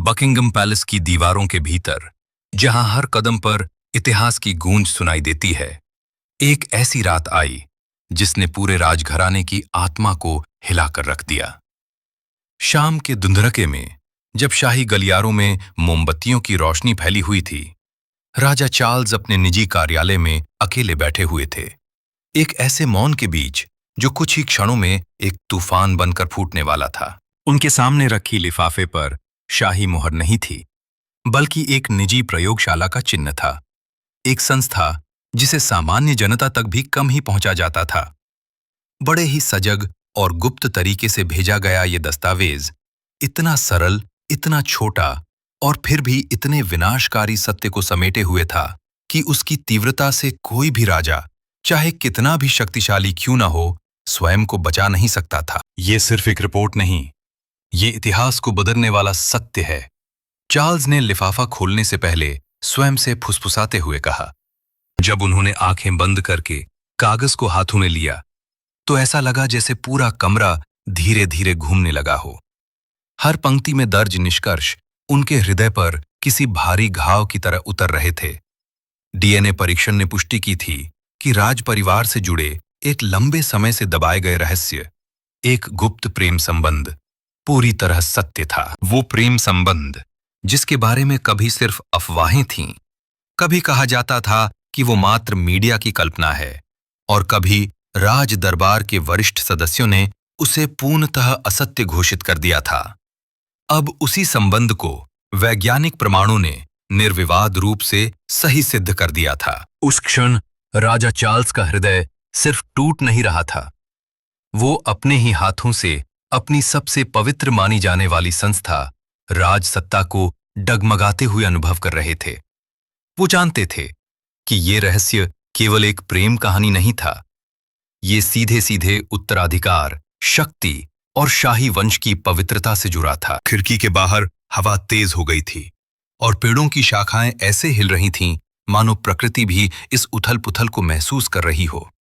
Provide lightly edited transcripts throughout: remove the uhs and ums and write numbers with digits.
Buckingham palace की दीवारों के भीतर, जहां हर कदम पर इतिहास की गूंज सुनाई देती है, एक ऐसी रात आई जिसने पूरे राजघराने की आत्मा को हिलाकर रख दिया। शाम के धुंधरके में जब शाही गलियारों में मोमबत्तियों की रोशनी फैली हुई थी, राजा चार्ल्स अपने निजी कार्यालय में अकेले बैठे हुए थे, एक ऐसे मौन के बीच जो कुछ ही क्षणों में एक तूफान बनकर फूटने वाला था। उनके सामने रखी लिफाफे पर शाही मोहर नहीं थी, बल्कि एक निजी प्रयोगशाला का चिन्ह था, एक संस्था जिसे सामान्य जनता तक भी कम ही पहुंचा जाता था। बड़े ही सजग और गुप्त तरीके से भेजा गया ये दस्तावेज इतना सरल, इतना छोटा और फिर भी इतने विनाशकारी सत्य को समेटे हुए था कि उसकी तीव्रता से कोई भी राजा, चाहे कितना भी शक्तिशाली क्यों न हो, स्वयं को बचा नहीं सकता था। ये सिर्फ एक रिपोर्ट नहीं, ये इतिहास को बदलने वाला सत्य है। चार्ल्स ने लिफाफा खोलने से पहले स्वयं से फुसफुसाते हुए कहा। जब उन्होंने आंखें बंद करके कागज को हाथों में लिया, तो ऐसा लगा जैसे पूरा कमरा धीरे धीरे घूमने लगा हो। हर पंक्ति में दर्ज निष्कर्ष उनके हृदय पर किसी भारी घाव की तरह उतर रहे थे। डीएनए परीक्षण ने पुष्टि की थी कि राज परिवार से जुड़े एक लंबे समय से दबाए गए रहस्य, एक गुप्त प्रेम संबंध, पूरी तरह सत्य था। वो प्रेम संबंध जिसके बारे में कभी सिर्फ अफवाहें थीं, कभी कहा जाता था कि वो मात्र मीडिया की कल्पना है, और कभी राज दरबार के वरिष्ठ सदस्यों ने उसे पूर्णतः असत्य घोषित कर दिया था। अब उसी संबंध को वैज्ञानिक प्रमाणों ने निर्विवाद रूप से सही सिद्ध कर दिया था। उस क्षण राजा चार्ल्स का हृदय सिर्फ टूट नहीं रहा था, वो अपने ही हाथों से अपनी सबसे पवित्र मानी जाने वाली संस्था राज सत्ता को डगमगाते हुए अनुभव कर रहे थे। वो जानते थे कि ये रहस्य केवल एक प्रेम कहानी नहीं था, ये सीधे सीधे उत्तराधिकार, शक्ति और शाही वंश की पवित्रता से जुड़ा था। खिड़की के बाहर हवा तेज हो गई थी और पेड़ों की शाखाएं ऐसे हिल रही थीं मानो प्रकृति भी इस उथल-पुथल को महसूस कर रही हो।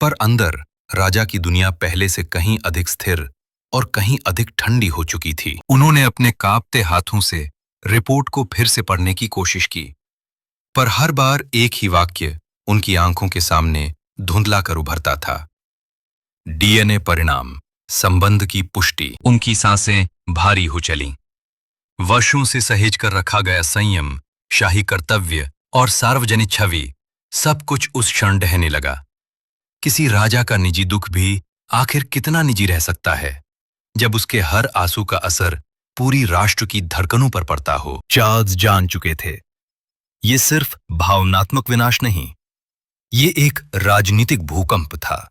पर अंदर राजा की दुनिया पहले से कहीं अधिक स्थिर और कहीं अधिक ठंडी हो चुकी थी। उन्होंने अपने कांपते हाथों से रिपोर्ट को फिर से पढ़ने की कोशिश की, पर हर बार एक ही वाक्य उनकी आंखों के सामने धुंधला कर उभरता था। डीएनए परिणाम, संबंध की पुष्टि। उनकी सांसें भारी हो चलीं। वर्षों से सहेज कर रखा गया संयम, शाही कर्तव्य और सार्वजनिक छवि, सब कुछ उस क्षण ढहने लगा। किसी राजा का निजी दुख भी आखिर कितना निजी रह सकता है, जब उसके हर आंसू का असर पूरी राष्ट्र की धड़कनों पर पड़ता हो। चार्ल्स जान चुके थे, ये सिर्फ भावनात्मक विनाश नहीं, ये एक राजनीतिक भूकंप था,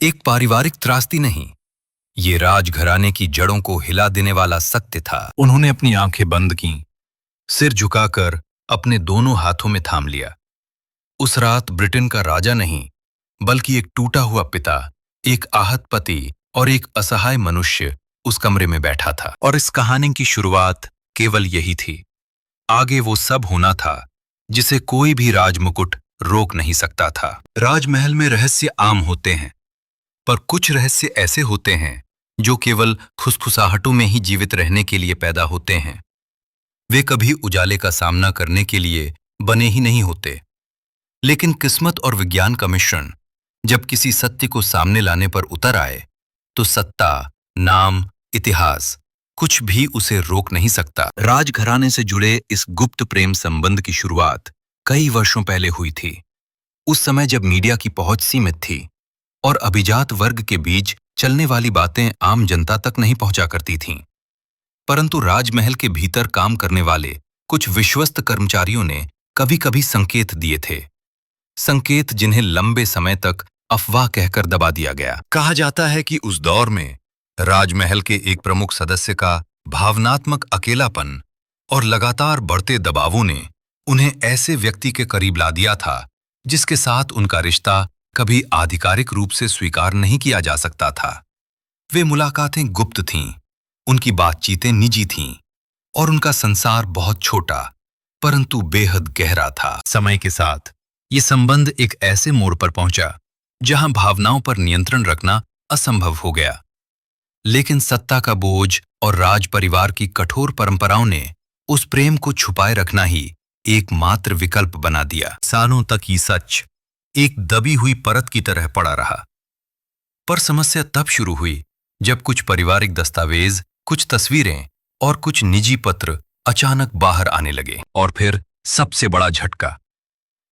एक पारिवारिक त्रासदी नहीं, ये राजघराने की जड़ों को हिला देने वाला सत्य था। उन्होंने अपनी आंखें बंद कीं, सिर झुकाकर अपने दोनों हाथों में थाम लिया। उस रात ब्रिटेन का राजा नहीं, बल्कि एक टूटा हुआ पिता, एक आहत पति और एक असहाय मनुष्य उस कमरे में बैठा था। और इस कहानी की शुरुआत केवल यही थी। आगे वो सब होना था जिसे कोई भी राजमुकुट रोक नहीं सकता था। राजमहल में रहस्य आम होते हैं, पर कुछ रहस्य ऐसे होते हैं जो केवल फुसफुसाहटों में ही जीवित रहने के लिए पैदा होते हैं। वे कभी उजाले का सामना करने के लिए बने ही नहीं होते। लेकिन किस्मत और विज्ञान का मिश्रण जब किसी सत्य को सामने लाने पर उतर आए, तो सत्ता, नाम, इतिहास, कुछ भी उसे रोक नहीं सकता। राजघराने से जुड़े इस गुप्त प्रेम संबंध की शुरुआत कई वर्षों पहले हुई थी। उस समय जब मीडिया की पहुंच सीमित थी और अभिजात वर्ग के बीच चलने वाली बातें आम जनता तक नहीं पहुंचा करती थीं। परंतु राजमहल के भीतर काम करने वाले कुछ विश्वस्त कर्मचारियों ने कभी-कभी संकेत दिए थे, संकेत जिन्हें लंबे समय तक अफवाह कहकर दबा दिया गया। कहा जाता है कि उस दौर में राजमहल के एक प्रमुख सदस्य का भावनात्मक अकेलापन और लगातार बढ़ते दबावों ने उन्हें ऐसे व्यक्ति के करीब ला दिया था जिसके साथ उनका रिश्ता कभी आधिकारिक रूप से स्वीकार नहीं किया जा सकता था। वे मुलाकातें गुप्त थीं, उनकी बातचीतें निजी थीं और उनका संसार बहुत छोटा परंतु बेहद गहरा था। समय के साथ ये संबंध एक ऐसे मोड़ पर पहुंचा जहां भावनाओं पर नियंत्रण रखना असंभव हो गया। लेकिन सत्ता का बोझ और राज परिवार की कठोर परंपराओं ने उस प्रेम को छुपाए रखना ही एकमात्र विकल्प बना दिया। सालों तक ये सच एक दबी हुई परत की तरह पड़ा रहा। पर समस्या तब शुरू हुई जब कुछ पारिवारिक दस्तावेज, कुछ तस्वीरें और कुछ निजी पत्र अचानक बाहर आने लगे। और फिर सबसे बड़ा झटका,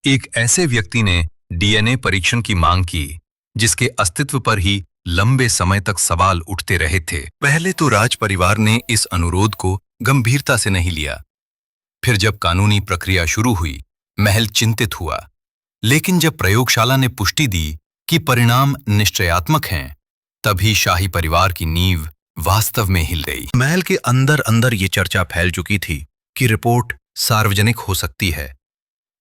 एक ऐसे व्यक्ति ने डीएनए परीक्षण की मांग की जिसके अस्तित्व पर ही लंबे समय तक सवाल उठते रहे थे। पहले तो राज परिवार ने इस अनुरोध को गंभीरता से नहीं लिया। फिर जब कानूनी प्रक्रिया शुरू हुई, महल चिंतित हुआ। लेकिन जब प्रयोगशाला ने पुष्टि दी कि परिणाम निश्चयात्मक हैं, तभी शाही परिवार की नींव वास्तव में हिल गई। महल के अंदर अंदर ये चर्चा फैल चुकी थी कि रिपोर्ट सार्वजनिक हो सकती है।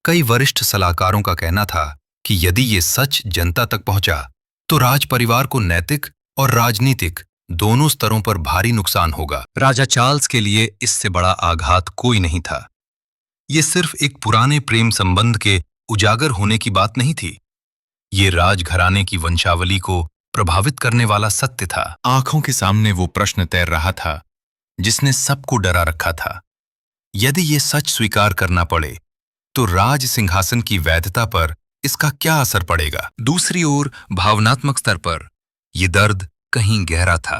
कई वरिष्ठ सलाहकारों का कहना था कि यदि ये सच जनता तक पहुंचा तो राज परिवार को नैतिक और राजनीतिक दोनों स्तरों पर भारी नुकसान होगा। राजा चार्ल्स के लिए इससे बड़ा आघात कोई नहीं था। ये सिर्फ एक पुराने प्रेम संबंध के उजागर होने की बात नहीं थी। ये राजघराने की वंशावली को प्रभावित करने वाला सत्य था। आंखों के सामने वो प्रश्न तैर रहा था जिसने सबको डरा रखा था। यदि ये सच स्वीकार करना पड़े तो राज सिंहासन की वैधता पर इसका क्या असर पड़ेगा? दूसरी ओर भावनात्मक स्तर पर यह दर्द कहीं गहरा था।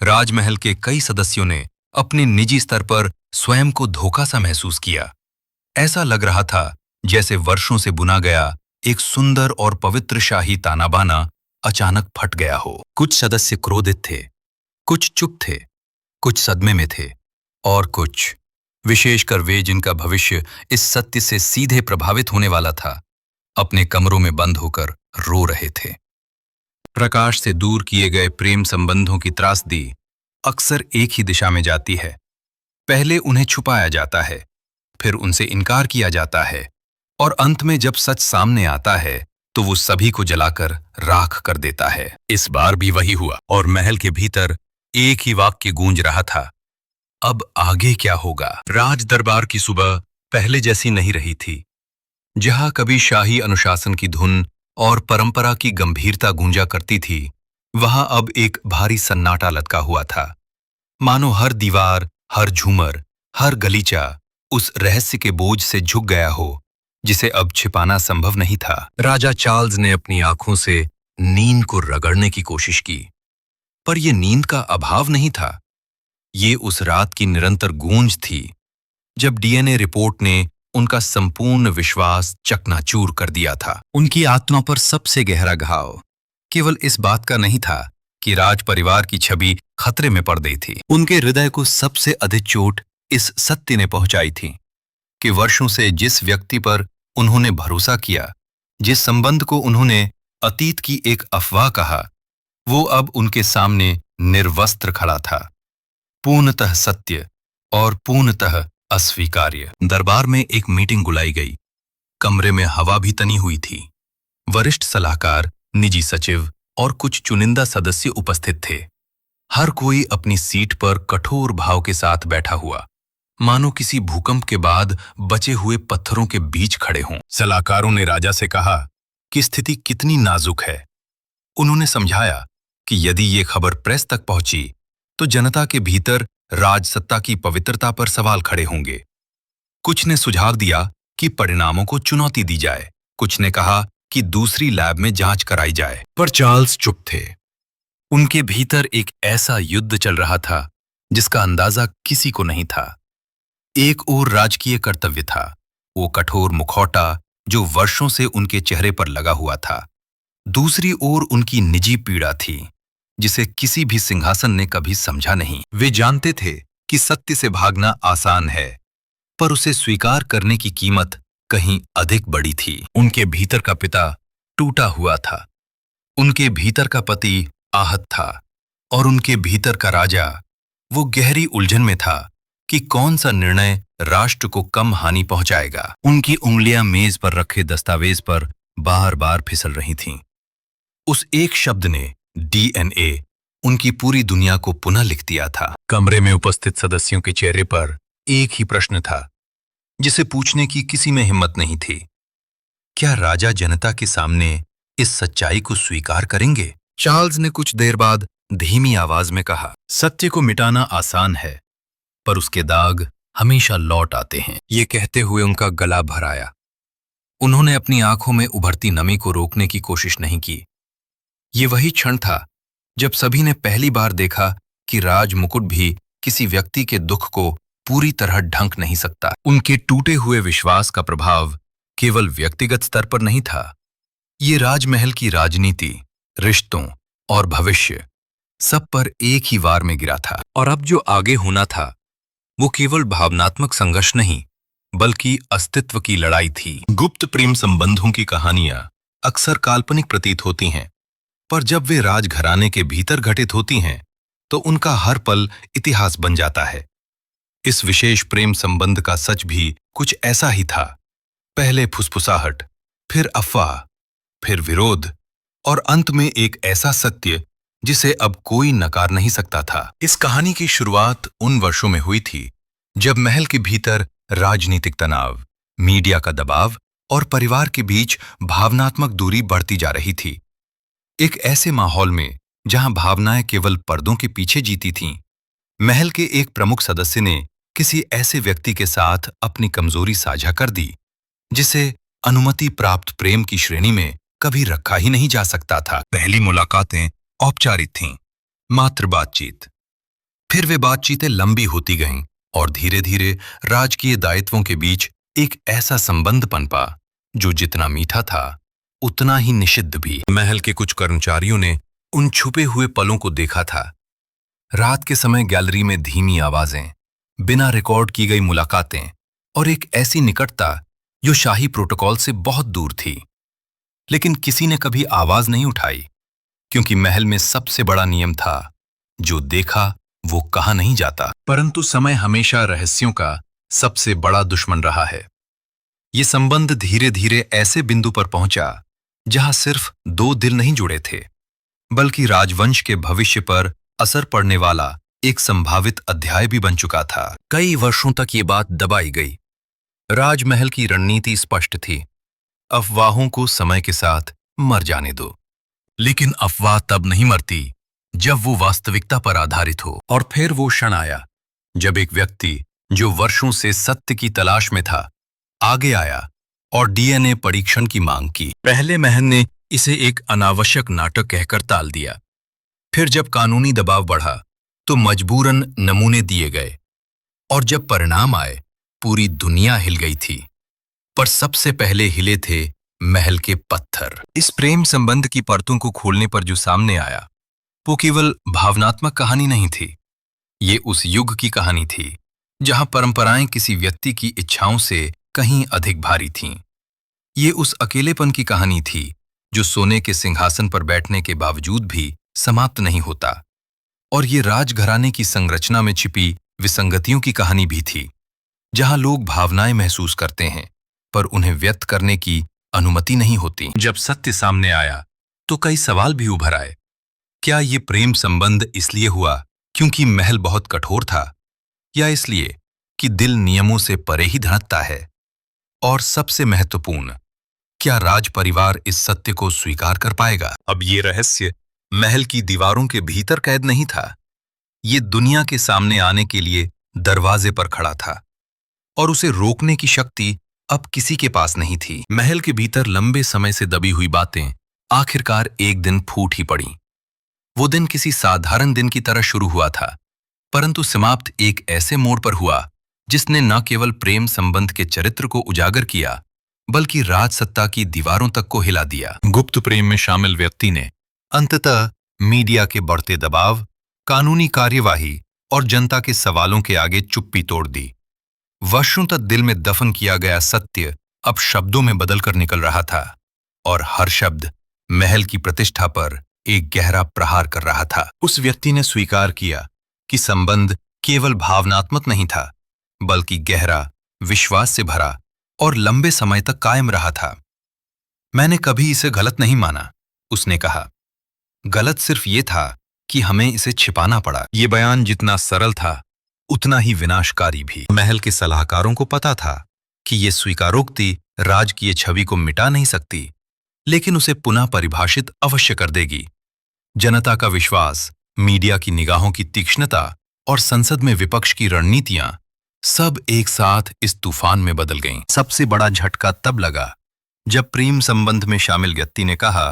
राजमहल के कई सदस्यों ने अपने निजी स्तर पर स्वयं को धोखा सा महसूस किया। ऐसा लग रहा था जैसे वर्षों से बुना गया एक सुंदर और पवित्र शाही तानाबाना अचानक फट गया हो। कुछ सदस्य क्रोधित थे, कुछ चुप थे, कुछ सदमे में थे और कुछ, विशेषकर वे जिनका भविष्य इस सत्य से सीधे प्रभावित होने वाला था, अपने कमरों में बंद होकर रो रहे थे। प्रकाश से दूर किए गए प्रेम संबंधों की त्रासदी अक्सर एक ही दिशा में जाती है। पहले उन्हें छुपाया जाता है, फिर उनसे इनकार किया जाता है और अंत में जब सच सामने आता है तो वो सभी को जलाकर राख कर देता है। इस बार भी वही हुआ और महल के भीतर एक ही वाक्य गूंज रहा था, अब आगे क्या होगा? राज दरबार की सुबह पहले जैसी नहीं रही थी। जहां कभी शाही अनुशासन की धुन और परंपरा की गंभीरता गूंजा करती थी, वहां अब एक भारी सन्नाटा लटका हुआ था। मानो हर दीवार, हर झूमर, हर गलीचा उस रहस्य के बोझ से झुक गया हो जिसे अब छिपाना संभव नहीं था। राजा चार्ल्स ने अपनी आंखों से नींद को रगड़ने की कोशिश की, पर यह नींद का अभाव नहीं था। ये उस रात की निरंतर गूंज थी जब डीएनए रिपोर्ट ने उनका संपूर्ण विश्वास चकनाचूर कर दिया था। उनकी आत्मा पर सबसे गहरा घाव केवल इस बात का नहीं था कि राज परिवार की छवि खतरे में पड़ गई थी। उनके हृदय को सबसे अधिक चोट इस सत्य ने पहुंचाई थी कि वर्षों से जिस व्यक्ति पर उन्होंने भरोसा किया, जिस संबंध को उन्होंने अतीत की एक अफवाह कहा, वो अब उनके सामने निर्वस्त्र खड़ा था, पूर्णतः सत्य और पूर्णतः अस्वीकार्य। दरबार में एक मीटिंग बुलाई गई। कमरे में हवा भी तनी हुई थी। वरिष्ठ सलाहकार, निजी सचिव और कुछ चुनिंदा सदस्य उपस्थित थे। हर कोई अपनी सीट पर कठोर भाव के साथ बैठा हुआ, मानो किसी भूकंप के बाद बचे हुए पत्थरों के बीच खड़े हों। सलाहकारों ने राजा से कहा कि स्थिति कितनी नाजुक है। उन्होंने समझाया कि यदि ये खबर प्रेस तक पहुंची तो जनता के भीतर राजसत्ता की पवित्रता पर सवाल खड़े होंगे। कुछ ने सुझाव दिया कि परिणामों को चुनौती दी जाए, कुछ ने कहा कि दूसरी लैब में जांच कराई जाए, पर चार्ल्स चुप थे। उनके भीतर एक ऐसा युद्ध चल रहा था जिसका अंदाजा किसी को नहीं था। एक ओर राजकीय कर्तव्य था, वो कठोर मुखौटा जो वर्षों से उनके चेहरे पर लगा हुआ था। दूसरी ओर उनकी निजी पीड़ा थी जिसे किसी भी सिंहासन ने कभी समझा नहीं। वे जानते थे कि सत्य से भागना आसान है, पर उसे स्वीकार करने की कीमत कहीं अधिक बड़ी थी। उनके भीतर का पिता टूटा हुआ था, उनके भीतर का पति आहत था और उनके भीतर का राजा वो गहरी उलझन में था कि कौन सा निर्णय राष्ट्र को कम हानि पहुंचाएगा। उनकी उंगलियां मेज पर रखे दस्तावेज पर बार बार फिसल रही थीं। उस एक शब्द ने डीएनए उनकी पूरी दुनिया को पुनः लिख दिया था। कमरे में उपस्थित सदस्यों के चेहरे पर एक ही प्रश्न था जिसे पूछने की किसी में हिम्मत नहीं थी। क्या राजा जनता के सामने इस सच्चाई को स्वीकार करेंगे? चार्ल्स ने कुछ देर बाद धीमी आवाज में कहा, सत्य को मिटाना आसान है, पर उसके दाग हमेशा लौट आते हैं। ये कहते हुए उनका गला भर आया। उन्होंने अपनी आंखों में उभरती नमी को रोकने की कोशिश नहीं की। ये वही क्षण था जब सभी ने पहली बार देखा कि राज मुकुट भी किसी व्यक्ति के दुख को पूरी तरह ढंक नहीं सकता। उनके टूटे हुए विश्वास का प्रभाव केवल व्यक्तिगत स्तर पर नहीं था, ये राजमहल की राजनीति, रिश्तों और भविष्य सब पर एक ही वार में गिरा था। और अब जो आगे होना था वो केवल भावनात्मक संघर्ष नहीं, बल्कि अस्तित्व की लड़ाई थी। गुप्त प्रेम संबंधों की कहानियां अक्सर काल्पनिक प्रतीत होती हैं, पर जब वे राजघराने के भीतर घटित होती हैं तो उनका हर पल इतिहास बन जाता है। इस विशेष प्रेम संबंध का सच भी कुछ ऐसा ही था। पहले फुसफुसाहट, फिर अफवाह, फिर विरोध और अंत में एक ऐसा सत्य जिसे अब कोई नकार नहीं सकता था। इस कहानी की शुरुआत उन वर्षों में हुई थी जब महल के भीतर राजनीतिक तनाव, मीडिया का दबाव और परिवार के बीच भावनात्मक दूरी बढ़ती जा रही थी। एक ऐसे माहौल में जहां भावनाएं केवल पर्दों के पीछे जीती थीं, महल के एक प्रमुख सदस्य ने किसी ऐसे व्यक्ति के साथ अपनी कमजोरी साझा कर दी जिसे अनुमति प्राप्त प्रेम की श्रेणी में कभी रखा ही नहीं जा सकता था। पहली मुलाकातें औपचारिक थीं, मात्र बातचीत। फिर वे बातचीतें लंबी होती गईं और धीरे धीरे राजकीय दायित्वों के बीच एक ऐसा संबंध पनपा जो जितना मीठा था उतना ही निषिद्ध भी। महल के कुछ कर्मचारियों ने उन छुपे हुए पलों को देखा था। रात के समय गैलरी में धीमी आवाजें, बिना रिकॉर्ड की गई मुलाकातें और एक ऐसी निकटता जो शाही प्रोटोकॉल से बहुत दूर थी। लेकिन किसी ने कभी आवाज नहीं उठाई, क्योंकि महल में सबसे बड़ा नियम था, जो देखा वो कहा नहीं जाता। परंतु समय हमेशा रहस्यों का सबसे बड़ा दुश्मन रहा है। ये संबंध धीरे धीरे ऐसे बिंदु पर पहुंचा जहां सिर्फ दो दिल नहीं जुड़े थे, बल्कि राजवंश के भविष्य पर असर पड़ने वाला एक संभावित अध्याय भी बन चुका था। कई वर्षों तक ये बात दबाई गई। राजमहल की रणनीति स्पष्ट थी, अफवाहों को समय के साथ मर जाने दो। लेकिन अफवाह तब नहीं मरती जब वो वास्तविकता पर आधारित हो। और फिर वो क्षण आया जब एक व्यक्ति जो वर्षों से सत्य की तलाश में था आगे आया और डीएनए परीक्षण की मांग की। पहले महल ने इसे एक अनावश्यक नाटक कहकर टाल दिया। फिर जब कानूनी दबाव बढ़ा तो मजबूरन नमूने दिए गए, और जब परिणाम आए पूरी दुनिया हिल गई थी। पर सबसे पहले हिले थे महल के पत्थर। इस प्रेम संबंध की परतों को खोलने पर जो सामने आया वो केवल भावनात्मक कहानी नहीं थी, ये उस युग की कहानी थी जहां परंपराएं किसी व्यक्ति की इच्छाओं से कहीं अधिक भारी थीं। ये उस अकेलेपन की कहानी थी जो सोने के सिंहासन पर बैठने के बावजूद भी समाप्त नहीं होता। और ये राजघराने की संरचना में छिपी विसंगतियों की कहानी भी थी, जहां लोग भावनाएं महसूस करते हैं पर उन्हें व्यक्त करने की अनुमति नहीं होती। जब सत्य सामने आया तो कई सवाल भी उभर आए। क्या ये प्रेम संबंध इसलिए हुआ क्योंकि महल बहुत कठोर था, या इसलिए कि दिल नियमों से परे ही धड़कता है? और सबसे महत्वपूर्ण, क्या राज परिवार इस सत्य को स्वीकार कर पाएगा? अब ये रहस्य महल की दीवारों के भीतर कैद नहीं था, ये दुनिया के सामने आने के लिए दरवाजे पर खड़ा था, और उसे रोकने की शक्ति अब किसी के पास नहीं थी। महल के भीतर लंबे समय से दबी हुई बातें आखिरकार एक दिन फूट ही पड़ी। वो दिन किसी साधारण दिन की तरह शुरू हुआ था, परंतु समाप्त एक ऐसे मोड़ पर हुआ जिसने न केवल प्रेम संबंध के चरित्र को उजागर किया, बल्कि राजसत्ता की दीवारों तक को हिला दिया। गुप्त प्रेम में शामिल व्यक्ति ने अंततः मीडिया के बढ़ते दबाव, कानूनी कार्यवाही और जनता के सवालों के आगे चुप्पी तोड़ दी। वर्षों तक दिल में दफन किया गया सत्य अब शब्दों में बदलकर निकल रहा था, और हर शब्द महल की प्रतिष्ठा पर एक गहरा प्रहार कर रहा था। उस व्यक्ति ने स्वीकार किया कि संबंध केवल भावनात्मक नहीं था, बल्कि गहरा, विश्वास से भरा और लंबे समय तक कायम रहा था। मैंने कभी इसे गलत नहीं माना, उसने कहा। गलत सिर्फ ये था कि हमें इसे छिपाना पड़ा। ये बयान जितना सरल था उतना ही विनाशकारी भी। महल के सलाहकारों को पता था कि ये स्वीकारोक्ति राजकीय छवि को मिटा नहीं सकती, लेकिन उसे पुनः परिभाषित अवश्य कर देगी। जनता का विश्वास, मीडिया की निगाहों की तीक्ष्णता और संसद में विपक्ष की रणनीतियां सब एक साथ इस तूफान में बदल गईं। सबसे बड़ा झटका तब लगा जब प्रेम संबंध में शामिल व्यक्ति ने कहा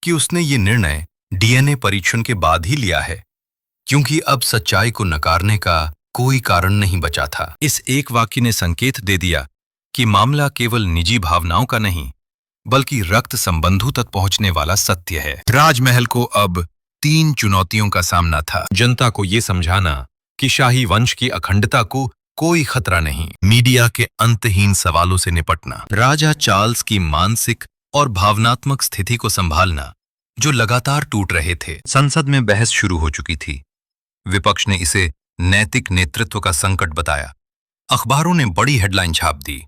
कि उसने ये निर्णय डीएनए परीक्षण के बाद ही लिया है, क्योंकि अब सच्चाई को नकारने का कोई कारण नहीं बचा था। इस एक वाक्य ने संकेत दे दिया कि मामला केवल निजी भावनाओं का नहीं, बल्कि रक्त संबंधों तक पहुंचने वाला सत्य है। राजमहल को अब 3 चुनौतियों का सामना था। जनता को ये समझाना कि शाही वंश की अखंडता को कोई खतरा नहीं, मीडिया के अंतहीन सवालों से निपटना, राजा चार्ल्स की मानसिक और भावनात्मक स्थिति को संभालना जो लगातार टूट रहे थे। संसद में बहस शुरू हो चुकी थी। विपक्ष ने इसे नैतिक नेतृत्व का संकट बताया। अखबारों ने बड़ी हेडलाइन छाप दी,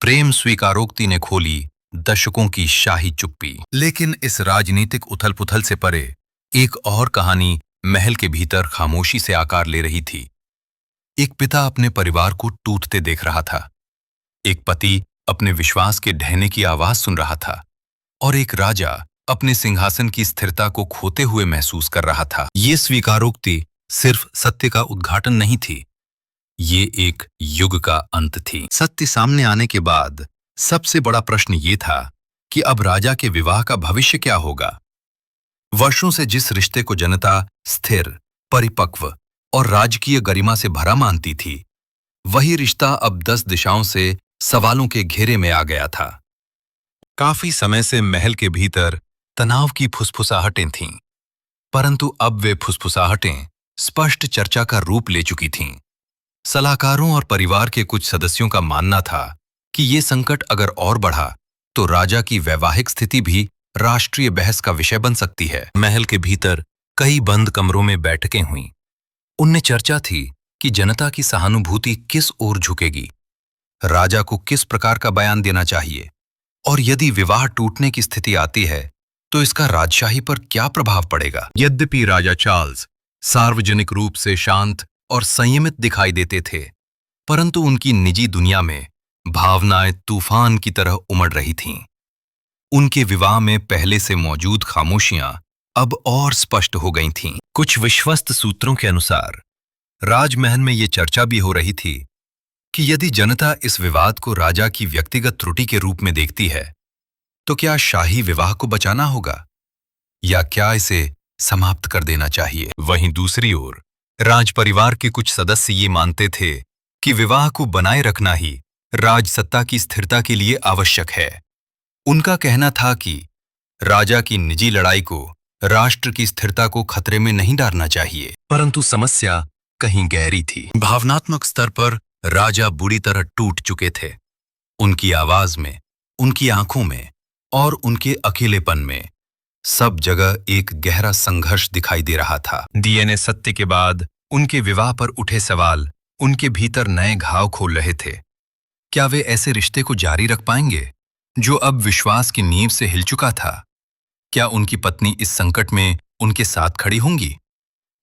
प्रेम स्वीकारोक्ति ने खोली दशकों की शाही चुप्पी। लेकिन इस राजनीतिक उथल-पुथल से परे एक और कहानी महल के भीतर खामोशी से आकार ले रही थी। एक पिता अपने परिवार को टूटते देख रहा था, एक पति अपने विश्वास के ढहने की आवाज सुन रहा था, और एक राजा अपने सिंहासन की स्थिरता को खोते हुए महसूस कर रहा था। ये स्वीकारोक्ति सिर्फ सत्य का उद्घाटन नहीं थी, ये एक युग का अंत थी। सत्य सामने आने के बाद सबसे बड़ा प्रश्न ये था कि अब राजा के विवाह का भविष्य क्या होगा। वर्षों से जिस रिश्ते को जनता स्थिर, परिपक्व और राजकीय गरिमा से भरा मानती थी, वही रिश्ता अब 10 दिशाओं से सवालों के घेरे में आ गया था। काफी समय से महल के भीतर तनाव की फुसफुसाहटें थीं, परंतु अब वे फुसफुसाहटें स्पष्ट चर्चा का रूप ले चुकी थीं। सलाहकारों और परिवार के कुछ सदस्यों का मानना था कि ये संकट अगर और बढ़ा तो राजा की वैवाहिक स्थिति भी राष्ट्रीय बहस का विषय बन सकती है। महल के भीतर कई बंद कमरों में बैठकें हुईं। उनमें चर्चा थी कि जनता की सहानुभूति किस ओर झुकेगी, राजा को किस प्रकार का बयान देना चाहिए, और यदि विवाह टूटने की स्थिति आती है तो इसका राजशाही पर क्या प्रभाव पड़ेगा। यद्यपि राजा चार्ल्स सार्वजनिक रूप से शांत और संयमित दिखाई देते थे, परंतु उनकी निजी दुनिया में भावनाएं तूफान की तरह उमड़ रही थीं। उनके विवाह में पहले से मौजूद खामोशियां अब और स्पष्ट हो गई थीं। कुछ विश्वस्त सूत्रों के अनुसार राजमहल में ये चर्चा भी हो रही थी कि यदि जनता इस विवाद को राजा की व्यक्तिगत त्रुटि के रूप में देखती है, तो क्या शाही विवाह को बचाना होगा या क्या इसे समाप्त कर देना चाहिए। वहीं दूसरी ओर राज परिवार के कुछ सदस्य ये मानते थे कि विवाह को बनाए रखना ही राजसत्ता की स्थिरता के लिए आवश्यक है। उनका कहना था कि राजा की निजी लड़ाई को राष्ट्र की स्थिरता को खतरे में नहीं डालना चाहिए। परंतु समस्या कहीं गहरी थी। भावनात्मक स्तर पर राजा बुरी तरह टूट चुके थे। उनकी आवाज में, उनकी आंखों में और उनके अकेलेपन में सब जगह एक गहरा संघर्ष दिखाई दे रहा था। डीएनए सत्य के बाद उनके विवाह पर उठे सवाल उनके भीतर नए घाव खोल रहे थे। क्या वे ऐसे रिश्ते को जारी रख पाएंगे जो अब विश्वास की नींव से हिल चुका था? क्या उनकी पत्नी इस संकट में उनके साथ खड़ी होंगी,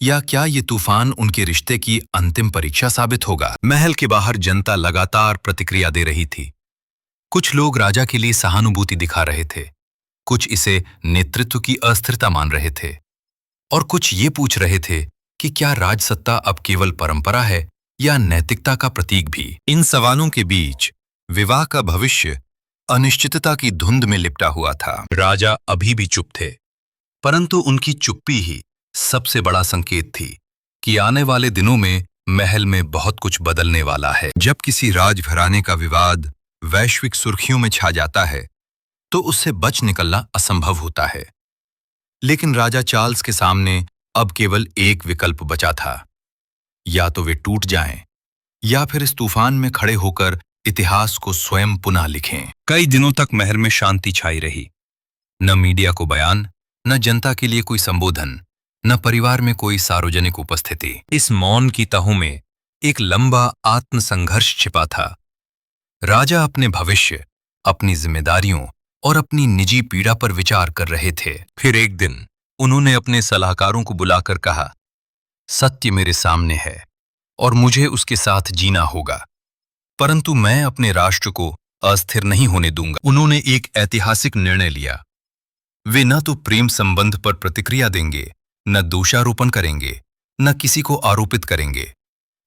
या क्या ये तूफान उनके रिश्ते की अंतिम परीक्षा साबित होगा? महल के बाहर जनता लगातार प्रतिक्रिया दे रही थी। कुछ लोग राजा के लिए सहानुभूति दिखा रहे थे, कुछ इसे नेतृत्व की अस्थिरता मान रहे थे, और कुछ ये पूछ रहे थे कि क्या राजसत्ता अब केवल परंपरा है या नैतिकता का प्रतीक भी। इन सवालों के बीच विवाह का भविष्य अनिश्चितता की धुंध में लिपटा हुआ था। राजा अभी भी चुप थे, परंतु उनकी चुप्पी ही सबसे बड़ा संकेत थी कि आने वाले दिनों में महल में बहुत कुछ बदलने वाला है। जब किसी राजघराने का विवाद वैश्विक सुर्खियों में छा जाता है तो उससे बच निकलना असंभव होता है। लेकिन राजा चार्ल्स के सामने अब केवल एक विकल्प बचा था, या तो वे टूट जाएं या फिर इस तूफान में खड़े होकर इतिहास को स्वयं पुनः लिखें। कई दिनों तक महल में शांति छाई रही। न मीडिया को बयान, न जनता के लिए कोई संबोधन, न परिवार में कोई सार्वजनिक उपस्थिति। इस मौन की तहों में एक लंबा आत्मसंघर्ष छिपा था। राजा अपने भविष्य, अपनी जिम्मेदारियों और अपनी निजी पीड़ा पर विचार कर रहे थे। फिर एक दिन उन्होंने अपने सलाहकारों को बुलाकर कहा, सत्य मेरे सामने है और मुझे उसके साथ जीना होगा, परंतु मैं अपने राष्ट्र को अस्थिर नहीं होने दूंगा। उन्होंने एक ऐतिहासिक निर्णय लिया। वे न तो प्रेम संबंध पर प्रतिक्रिया देंगे, न दोषारोपण करेंगे, न किसी को आरोपित करेंगे।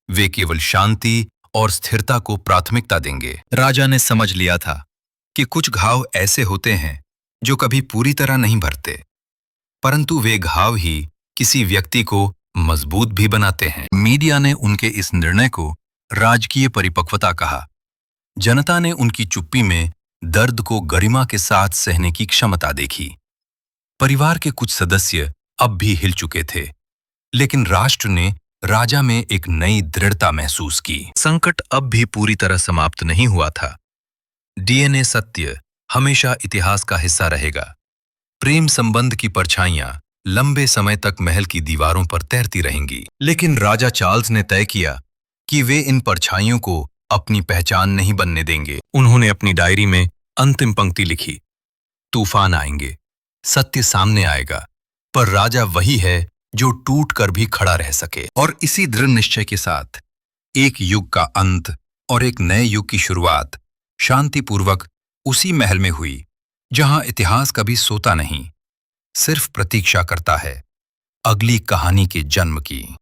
वे केवल शांति और स्थिरता को प्राथमिकता देंगे। राजा ने समझ लिया था कि कुछ घाव ऐसे होते हैं जो कभी पूरी तरह नहीं भरते, परंतु वे घाव ही किसी व्यक्ति को मजबूत भी बनाते हैं। मीडिया ने उनके इस निर्णय को राजकीय परिपक्वता कहा। जनता ने उनकी चुप्पी में दर्द को गरिमा के साथ सहने की क्षमता देखी। परिवार के कुछ सदस्य अब भी हिल चुके थे, लेकिन राष्ट्र ने राजा में एक नई दृढ़ता महसूस की। संकट अब भी पूरी तरह समाप्त नहीं हुआ था। डीएनए सत्य हमेशा इतिहास का हिस्सा रहेगा। प्रेम संबंध की परछाइयां लंबे समय तक महल की दीवारों पर तैरती रहेंगी। लेकिन राजा चार्ल्स ने तय किया कि वे इन परछाइयों को अपनी पहचान नहीं बनने देंगे। उन्होंने अपनी डायरी में अंतिम पंक्ति लिखी, तूफान आएंगे, सत्य सामने आएगा, पर राजा वही है जो टूट कर भी खड़ा रह सके। और इसी दृढ़ निश्चय के साथ एक युग का अंत और एक नए युग की शुरुआत शांतिपूर्वक उसी महल में हुई जहां इतिहास कभी सोता नहीं, सिर्फ प्रतीक्षा करता है अगली कहानी के जन्म की।